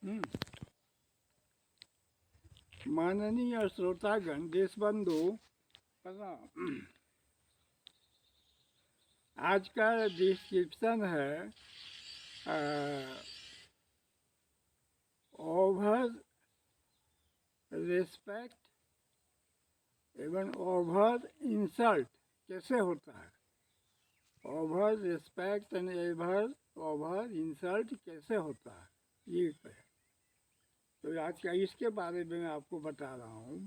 हम्म, माननीय श्रोतागण, देशबंधु प्रणाम। आज का डिस्क्रिप्शन है ओवर रिस्पेक्ट एवं ओवर इंसल्ट कैसे होता है। Over respect and ever over insult कैसे होता है, ये है। तो आज का इसके बारे में मैं आपको बता रहा हूँ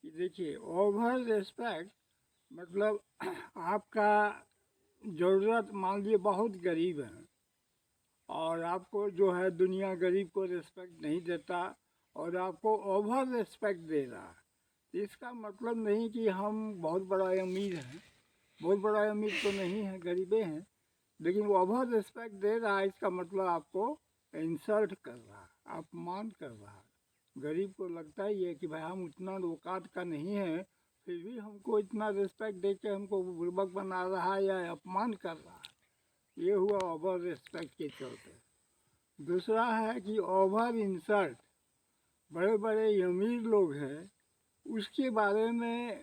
कि देखिए, ओवर रिस्पेक्ट मतलब आपका ज़रूरत, मान लीजिए बहुत गरीब है और आपको जो है दुनिया गरीब को रिस्पेक्ट नहीं देता और आपको ओवर रिस्पेक्ट दे रहा है। तो इसका मतलब नहीं कि हम बहुत बड़ा अमीर हैं, बहुत बड़ा अमीर तो नहीं है, गरीबे हैं, लेकिन वो ओवर रिस्पेक्ट दे रहा है। इसका मतलब आपको इंसल्ट कर रहा है, अपमान कर रहा है। गरीब को लगता ही है कि भाई हम उतना औकात का नहीं है, फिर भी हमको इतना रिस्पेक्ट दे के हमको बुर्बक बना रहा है या अपमान कर रहा है। ये हुआ ओवर रिस्पेक्ट के चलते। दूसरा है कि ओवर इंसल्ट। बड़े बड़े अमीर लोग हैं, उसके बारे में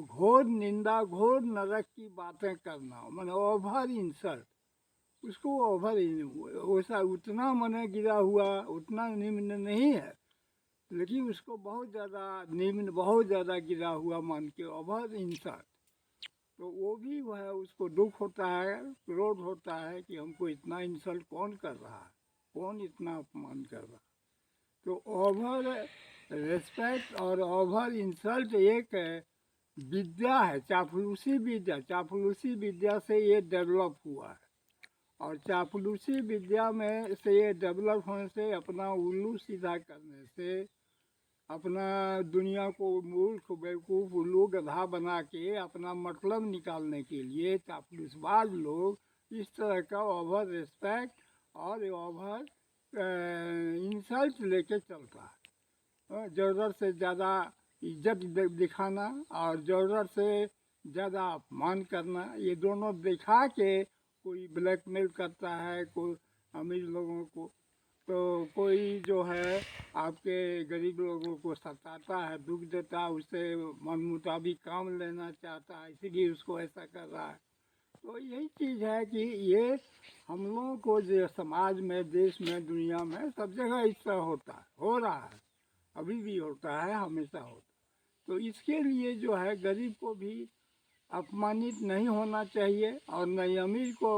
घोर निंदा, घोर नरक की बातें करना, मैंने ओवर इंसल्ट। उसको ओवर वैसा उतना मने गिरा हुआ, उतना निम्न नहीं है, लेकिन उसको बहुत ज़्यादा निम्न, बहुत ज़्यादा गिरा हुआ मान के ओवर इंसल्ट। तो वो भी वह उसको दुख होता है, क्रोध होता है कि हमको इतना इंसल्ट कौन कर रहा है, कौन इतना अपमान कर रहा है। तो ओवर रिस्पेक्ट और ओवर इंसल्ट एक विद्या है, चापलूसी विद्या। चापलूसी विद्या से ये डेवलप हुआ है और चापलूसी विद्या में से ये डेवलप होने से, अपना उल्लू सीधा करने से, अपना दुनिया को मूर्ख, बेवकूफ़, उल्लू, गधा बना के अपना मतलब निकालने के लिए चापलूसबाज लोग इस तरह का ओवर रिस्पेक्ट और ओवर इंसल्ट लेके चलता है। ज़रूरत से ज़्यादा इज्जत दिखाना और ज़रूरत से ज़्यादा अपमान करना, ये दोनों दिखा के कोई ब्लैकमेल करता है, कोई अमीर लोगों को, तो कोई जो है आपके गरीब लोगों को सताता है, दुख देता है, उससे मन मुताबिक काम लेना चाहता है, इसीलिए उसको ऐसा कर रहा है। तो यही चीज़ है कि ये हम लोगों को जो समाज में, देश में, दुनिया में सब जगह इस तरह होता है, हो रहा है, अभी भी होता है, हमेशा होता है। तो इसके लिए जो है गरीब को भी अपमानित नहीं होना चाहिए और न ही अमीर को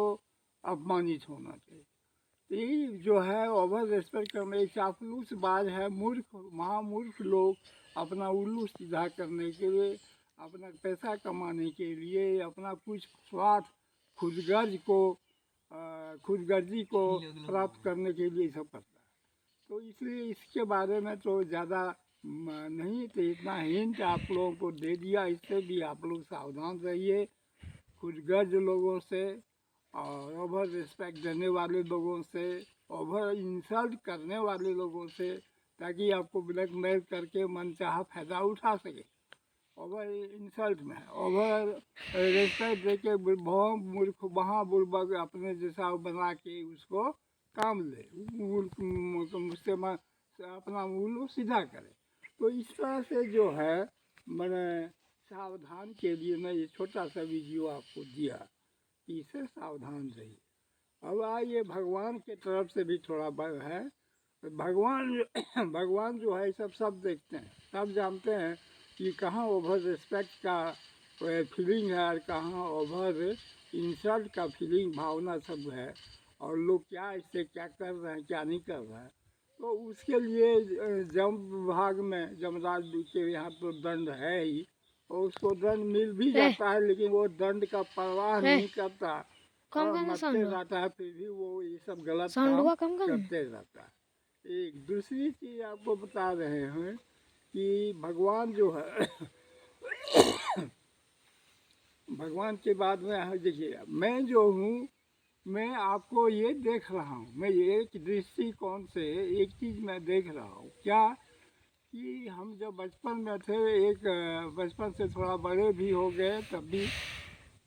अपमानित होना चाहिए। तो यही जो है ओवर रिस्पेक्ट करने, चापलूस बाज है, मूर्ख, महामूर्ख लोग अपना उल्लू सीधा करने के लिए, अपना पैसा कमाने के लिए, अपना कुछ स्वार्थ, खुदगर्ज को खुदगर्जी को प्राप्त करने के लिए सब करता है। तो इसलिए इसके बारे में तो ज़्यादा नहीं, तो इतना हिंट आप लोगों को दे दिया। इससे भी आप लोग सावधान रहिए खुदगर्ज लोगों से और ओवर रिस्पेक्ट देने वाले लोगों से, ओवर इंसल्ट करने वाले लोगों से, ताकि आपको ब्लैकमेल करके मनचाहा फ़ायदा उठा सके। ओवर इंसल्ट में ओवर रिस्पेक्ट दे के बहुत मूर्ख, महाबुर्बक अपने जैसा बना के उसको काम ले, मुझसे अपना उल्लू सीधा करे। तो इस तरह से जो है मैंने सावधान के लिए मैं ये छोटा सा वीडियो आपको दिया कि इससे सावधान रहिए। अब आइए भगवान के तरफ से भी थोड़ा है। भगवान भगवान जो है सब देखते हैं, सब जानते हैं कि कहाँ ओवर रिस्पेक्ट का फीलिंग है और कहाँ ओवर इंसल्ट का फीलिंग, भावना सब है, और लोग क्या इससे क्या कर रहे हैं, क्या नहीं कर रहे हैं। तो उसके लिए जम विभाग में, जमराज के यहाँ तो दंड है ही, और उसको दंड मिल भी जाता है, लेकिन वो दंड का परवाह नहीं करता और मरते रहता है, फिर भी वो ये सब गलत काम करते रहता है। एक दूसरी चीज़ आपको बता रहे हैं कि भगवान जो है भगवान के बाद में देखिए, मैं जो हूँ, मैं आपको ये देख रहा हूँ, मैं एक दृष्टिकोण से एक चीज़ मैं देख रहा हूँ क्या, कि हम जब बचपन में थे, एक बचपन से थोड़ा बड़े भी हो गए, तब भी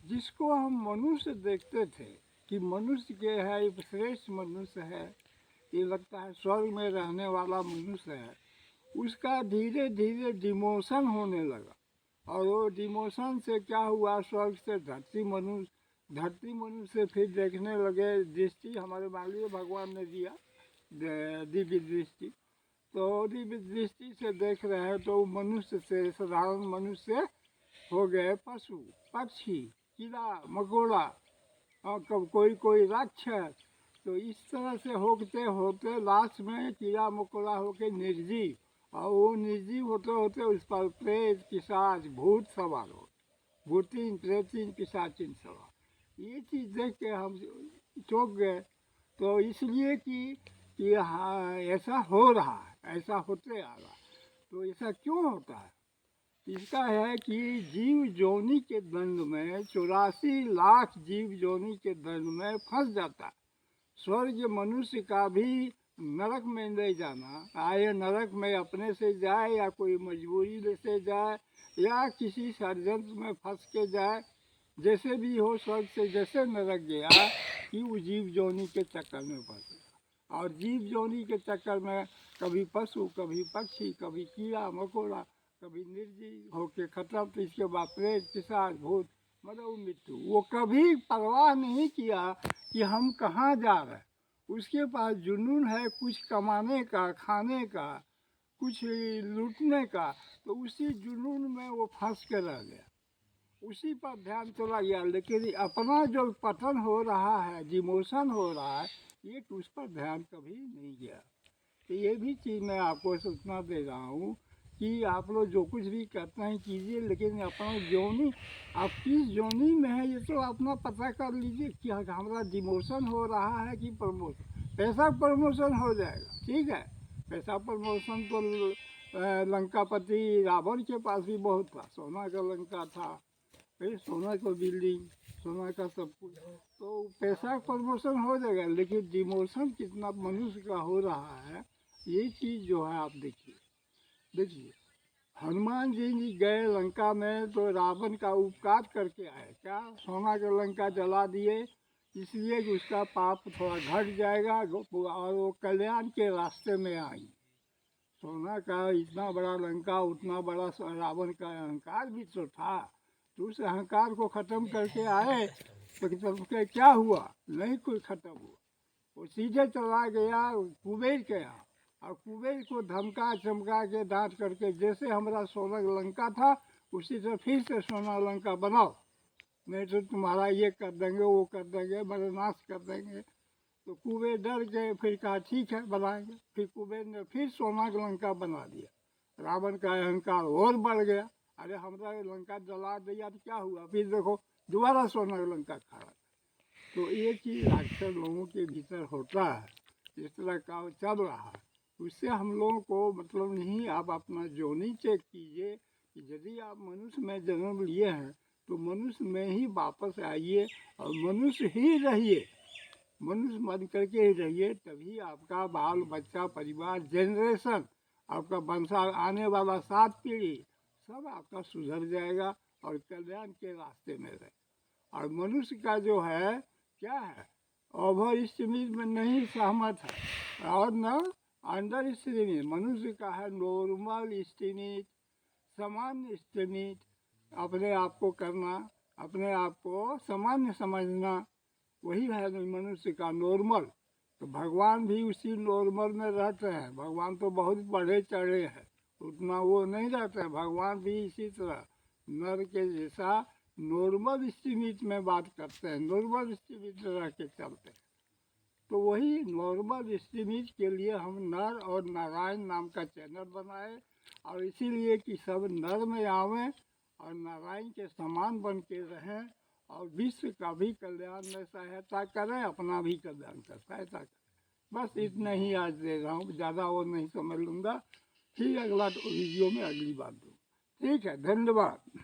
जिसको हम मनुष्य देखते थे कि मनुष्य के है, एक श्रेष्ठ मनुष्य है, ये लगता है स्वर्ग में रहने वाला मनुष्य है, उसका धीरे धीरे डिमोशन होने लगा। और वो डिमोशन से क्या हुआ, स्वर्ग से धरती मनुष्य से फिर देखने लगे, दृष्टि हमारे मानवीय भगवान ने दिया दिव्य दृष्टि। तो दिव्य दृष्टि से देख रहे हैं तो मनुष्य से, साधारण मनुष्य हो गए पशु पक्षी, कीड़ा मकोड़ा, और कब कोई राक्षस। तो इस तरह से होते होते लास्ट में कीड़ा मकोड़ा होके निर्जीव, और वो निर्जीव होते होते उस पर प्रेत पिशाच भूत सवार हो, भूतिन प्रेतिन पिशाचिन सवार। ये चीज़ देख के हम चौंक गए। तो इसलिए कि हाँ ऐसा हो रहा है, ऐसा होते आ रहा। तो ऐसा क्यों होता है? इसका है कि जीव जोनि के दंड में 84 लाख जीव जोनि के दंड में फंस जाता है। स्वर्ग मनुष्य का भी नरक में ले जाना, आए नरक में अपने से जाए या कोई मजबूरी से जाए या किसी षड्यंत्र में फंस के जाए, जैसे भी हो स्वर्ग से जैसे नरक गया कि वो जीव जोनि के चक्कर में फंसे। और जीव जोनि के चक्कर में कभी पशु, कभी पक्षी, कभी कीड़ा मकोड़ा, कभी निर्जीव होके खत्म। तो इसके बाद प्रेत पिशाच भूत मतलब मृत्यु। वो कभी परवाह नहीं किया कि हम कहाँ जा रहे हैं। उसके पास जुनून है कुछ कमाने का, खाने का, कुछ लूटने का, तो उसी जुनून में वो फंस के रह गया, उसी पर ध्यान चला गया। लेकिन अपना जो पतन हो रहा है, डिमोशन हो रहा है, ये उस पर ध्यान कभी नहीं गया। तो ये भी चीज़ मैं आपको सूचना दे रहा हूँ कि आप लोग जो कुछ भी करते हैं कीजिए, लेकिन अपना जोनी, आप किस जोनी में है ये तो अपना पता कर लीजिए कि हमारा डिमोशन हो रहा है कि प्रमोशन। पैसा प्रमोशन हो जाएगा, ठीक है। पैसा प्रमोशन तो लंकापति रावण के पास भी बहुत था, सोना का लंका था, फिर सोना का बिल्डिंग, सोना का सब कुछ। तो पैसा प्रमोशन हो जाएगा, लेकिन डिमोशन कितना मनुष्य का हो रहा है, ये चीज़ जो है आप देखिए। हनुमान जी गए लंका में तो रावण का उपकार करके आए, क्या सोना का लंका जला दिए, इसलिए कि उसका पाप थोड़ा घट जाएगा और वो कल्याण के रास्ते में आई। सोना का इतना बड़ा लंका, उतना बड़ा रावण का अहंकार भी तो था, तो उस अहंकार को ख़त्म करके आए। तो क्या हुआ? नहीं कोई ख़त्म हुआ। वो सीधे चला गया कुबेर के यहाँ, और कुबेर को धमका चमका के डांट करके, जैसे हमारा सोना लंका था उसी से फिर से सोना लंका बनाओ, नहीं तो तुम्हारा ये कर देंगे, वो कर देंगे, बड़े नाश कर देंगे। तो कुबेर डर गए, फिर कहा ठीक है बनाएंगे। फिर कुबेर ने फिर सोना का लंका बना दिया। रावण का अहंकार और बढ़ गया, अरे हमारा लंका जला दिया तो क्या हुआ, फिर देखो दोबारा सोना का लंका खड़ा। तो ये चीज़ अक्सर लोगों के भीतर होता है, इस तरह का चल रहा है। उससे हम लोगों को मतलब नहीं। आप अपना जोनी चेक कीजिए कि यदि आप मनुष्य में जन्म लिए हैं तो मनुष्य में ही वापस आइए और मनुष्य ही रहिए, मनुष्य बन करके ही रहिए। तभी आपका बाल बच्चा परिवार जनरेशन, आपका वंशा आने वाला 7 पीढ़ी सब आपका सुधर जाएगा और कल्याण के रास्ते में रहे। और मनुष्य का जो है क्या है, ओवर एस्टिमेट में नहीं सहमत है और न अंडर एस्टिमेट। मनुष्य का है नॉर्मल एस्टिमेट, सामान्य एस्टिमेट, अपने आप को करना, अपने आप को सामान्य समझना, वही है मनुष्य का नॉर्मल। तो भगवान भी उसी नॉर्मल में रहते हैं। भगवान तो बहुत बढ़े चढ़े हैं, उतना वो नहीं रहते हैं। भगवान भी इसी तरह नर के जैसा नॉर्मल एस्टिमेट में बात करते हैं, नॉर्मल एस्टिमेट रह के चलते हैं। तो वही नॉर्मल एस्टिमेट के लिए हम नर और नारायण नाम का चैनल बनाए, और इसीलिए कि सब नर में आवें और नारायण के समान बन के रहें और विश्व का भी कल्याण में सहायता करें, अपना भी कल्याण कर सहायता करें। बस इतना ही आज दे रहा हूँ, ज़्यादा और नहीं समझ लूँगा। फिर अगला वीडियो में अगली बात दूँ। ठीक है, धन्यवाद।